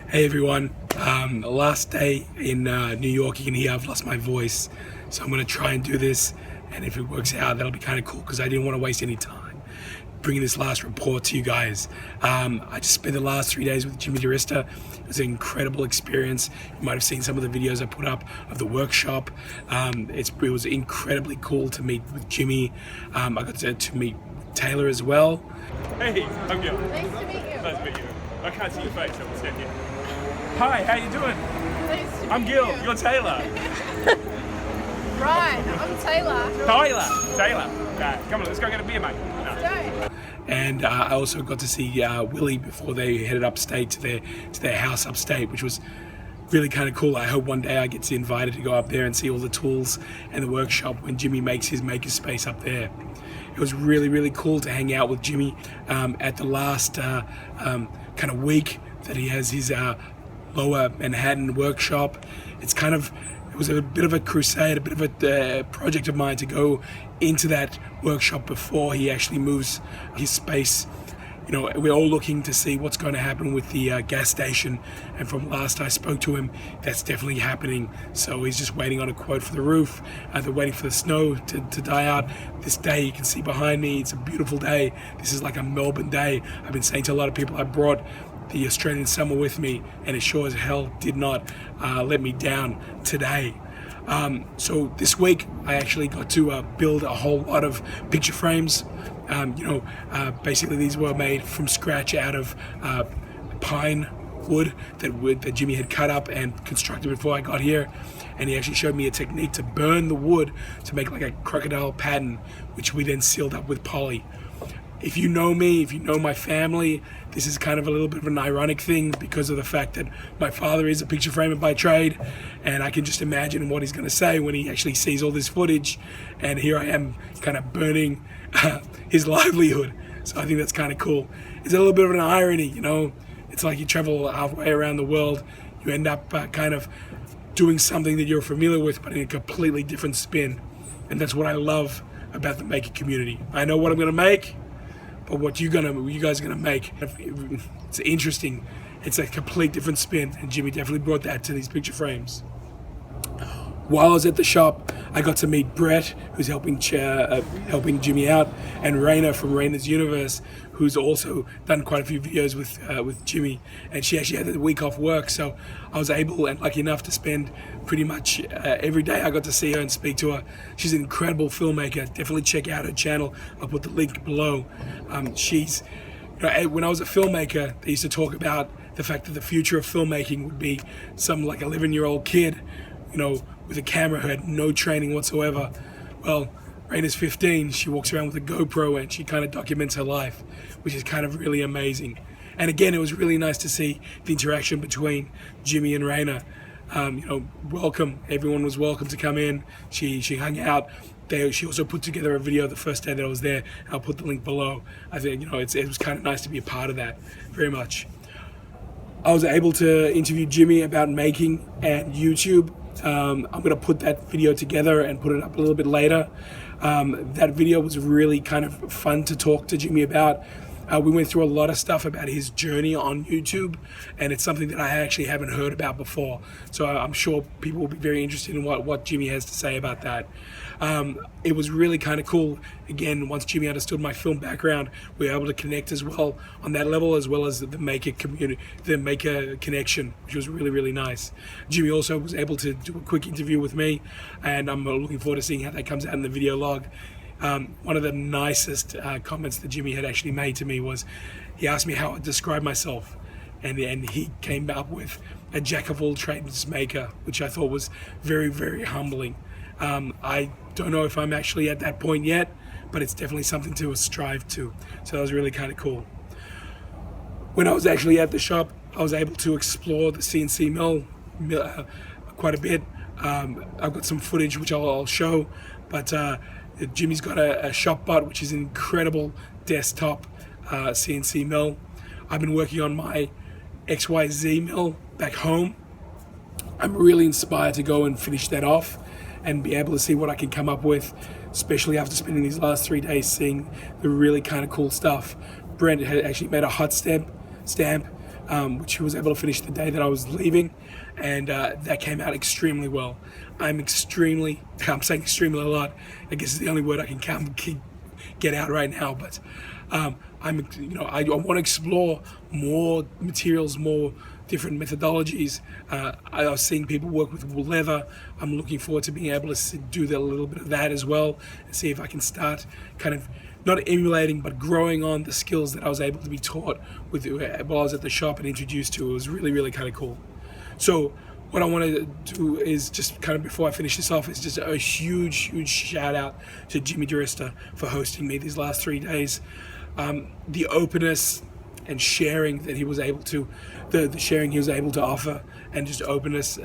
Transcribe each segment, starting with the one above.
Hey everyone, last day in New York. You can hear I've lost my voice, so I'm going to try and do this, and if it works out that'll be kind of cool because I didn't want to waste any time bringing this last report to you guys. I just spent the last 3 days with Jimmy DiResta. It was an incredible experience. You might have seen some of the videos I put up of the workshop. It was incredibly cool to meet with Jimmy. I got to meet Taylor as well. Hey, I'm Gil. Nice to meet you. Nice to meet you. I can't see your face, so we'll stand here. Hi, how you doing? Nice to I'm meet Gil, you. you're Taylor. Right, I'm Taylor. Taylor. Right, come on, let's go get a beer, mate. Let's go. And I also got to see Willie before they headed upstate to their house upstate, which was really kind of cool. I hope one day I get invited to go up there and see all the tools and the workshop when Jimmy makes his makerspace up there. It was really, really cool to hang out with Jimmy at the last kind of week that he has his lower Manhatten workshop. It was a bit of a crusade, a bit of a project of mine to go into that workshop before he actually moves his space. You know, we're all looking to see what's going to happen with the gas station, and from last I spoke to him, that's definitely happening. So he's just waiting on a quote for the roof. They're waiting for the snow to die out. This day, you can see behind me, it's a beautiful day. This is like a Melbourne day. I've been saying to a lot of people, I brought the Australian summer with me, and it sure as hell did not let me down today. So this week I actually got to build a whole lot of picture frames. Basically these were made from scratch out of pine wood that Jimmy had cut up and constructed before I got here, and he actually showed me a technique to burn the wood to make like a crocodile pattern, which we then sealed up with poly. If you know me, if you know my family, this is kind of a little bit of an ironic thing because of the fact that my father is a picture framer by trade, and I can just imagine what he's going to say when he actually sees all this footage, and here I am kind of burning his livelihood. So I think that's kind of cool. It's a little bit of an irony, you know. It's like you travel halfway around the world, you end up kind of doing something that you're familiar with, but in a completely different spin. And that's what I love about the maker community. I know what I'm going to make, but what you guys are gonna make, it's interesting. It's a complete different spin, and Jimmy definitely brought that to these picture frames. While I was at the shop, I got to meet Brett, who's helping Jimmy out, and Raina from Raina's Universe, who's also done quite a few videos with Jimmy. And she actually had a week off work, so I was able and lucky enough to spend pretty much every day. I got to see her and speak to her. She's an incredible filmmaker. Definitely check out her channel. I'll put the link below. When I was a filmmaker, they used to talk about the fact that the future of filmmaking would be some like 11-year-old kid, you know, with a camera who had no training whatsoever. Well, Raina's 15, she walks around with a GoPro and she kind of documents her life, which is kind of really amazing. And again, it was really nice to see the interaction between Jimmy and Raina. Welcome, everyone was welcome to come in. She hung out. She also put together a video the first day that I was there. I'll put the link below. I think, it was kind of nice to be a part of that, very much. I was able to interview Jimmy about making and YouTube. I'm going to put that video together and put it up a little bit later. That video was really kind of fun to talk to Jimmy about. We went through a lot of stuff about his journey on YouTube, and it's something that I actually haven't heard about before. So I'm sure people will be very interested in what Jimmy has to say about that. It was really kind of cool. Again, once Jimmy understood my film background, we were able to connect as well on that level, as well as the maker community, the maker connection, which was really, really nice. Jimmy also was able to do a quick interview with me, and I'm looking forward to seeing how that comes out in the video log. One of the nicest comments that Jimmy had actually made to me was, he asked me how I describe myself, and he came up with a jack of all trades maker, which I thought was very, very humbling. I don't know if I'm actually at that point yet, but it's definitely something to strive to. So that was really kind of cool. When I was actually at the shop, I was able to explore the CNC mill quite a bit. I've got some footage which I'll show, but Jimmy's got a ShopBot, which is an incredible desktop CNC mill. I've been working on my XYZ mill back home. I'm really inspired to go and finish that off and be able to see what I can come up with, especially after spending these last 3 days seeing the really kind of cool stuff. Brent had actually made a hot stamp which he was able to finish the day that I was leaving, and that came out extremely well. I'm saying extremely a lot. I guess it's the only word I can get out right now, but I want to explore more materials, more different methodologies. I was seeing people work with leather. I'm looking forward to being able to do a little bit of that as well, and see if I can start kind of not emulating but growing on the skills that I was able to be taught while I was at the shop and introduced to. It was really, really kind of cool. So what I want to do is just kind of, before I finish this off, is just a huge shout out to Jimmy DiResta for hosting me these last 3 days. The openness and sharing that he was able to, the sharing he was able to offer, and just openness.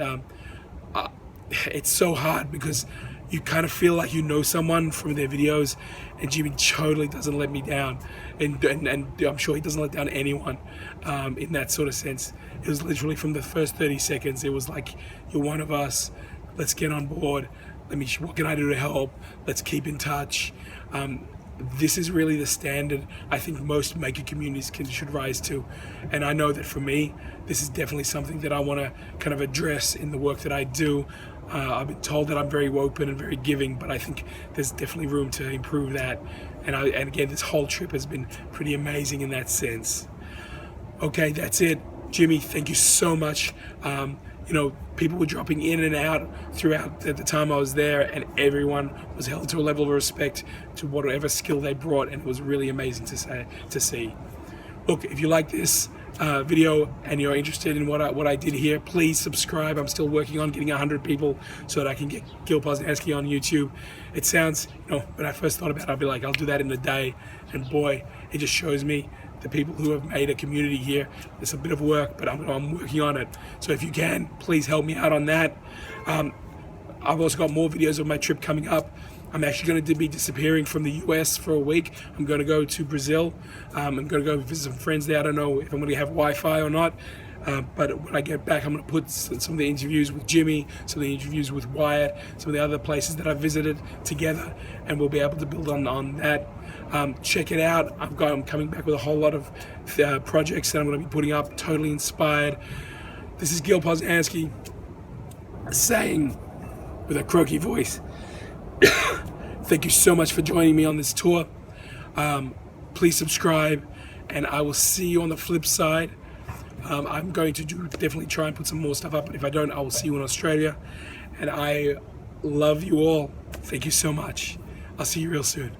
It's so hard because you kind of feel like you know someone from their videos, and Jimmy totally doesn't let me down, and I'm sure he doesn't let down anyone in that sort of sense. It was literally from the first 30 seconds, it was like, you're one of us, let's get on board, what can I do to help, let's keep in touch. This is really the standard I think most maker communities should rise to, and I know that for me, this is definitely something that I want to kind of address in the work that I do. I've been told that I'm very open and very giving, but I think there's definitely room to improve that. And again, this whole trip has been pretty amazing in that sense. Okay, that's it. Jimmy, thank you so much. People were dropping in and out throughout the time I was there, and everyone was held to a level of respect to whatever skill they brought, and it was really amazing to see. Look, if you like this video and you're interested in what I did here, please subscribe. I'm still working on getting 100 people so that I can get Gil Poznansky on YouTube. It sounds, when I first thought about it, I'd be like, I'll do that in a day, and boy, it just shows me the people who have made a community here. It's a bit of work, but I'm working on it. So if you can, please help me out on that. I've also got more videos of my trip coming up. I'm actually going to be disappearing from the US for a week. I'm going to go to Brazil. I'm going to go visit some friends there. I don't know if I'm going to have Wi-Fi or not. But when I get back, I'm going to put some of the interviews with Jimmy, some of the interviews with Wyatt, some of the other places that I've visited together, and we'll be able to build on that. Check it out. I'm coming back with a whole lot of projects that I'm going to be putting up, totally inspired. This is Gil Poznansky saying with a croaky voice, thank you so much for joining me on this tour. Please subscribe, and I will see you on the flip side. I'm going to definitely try and put some more stuff up, but if I don't, I will see you in Australia. And I love you all. Thank you so much. I'll see you real soon.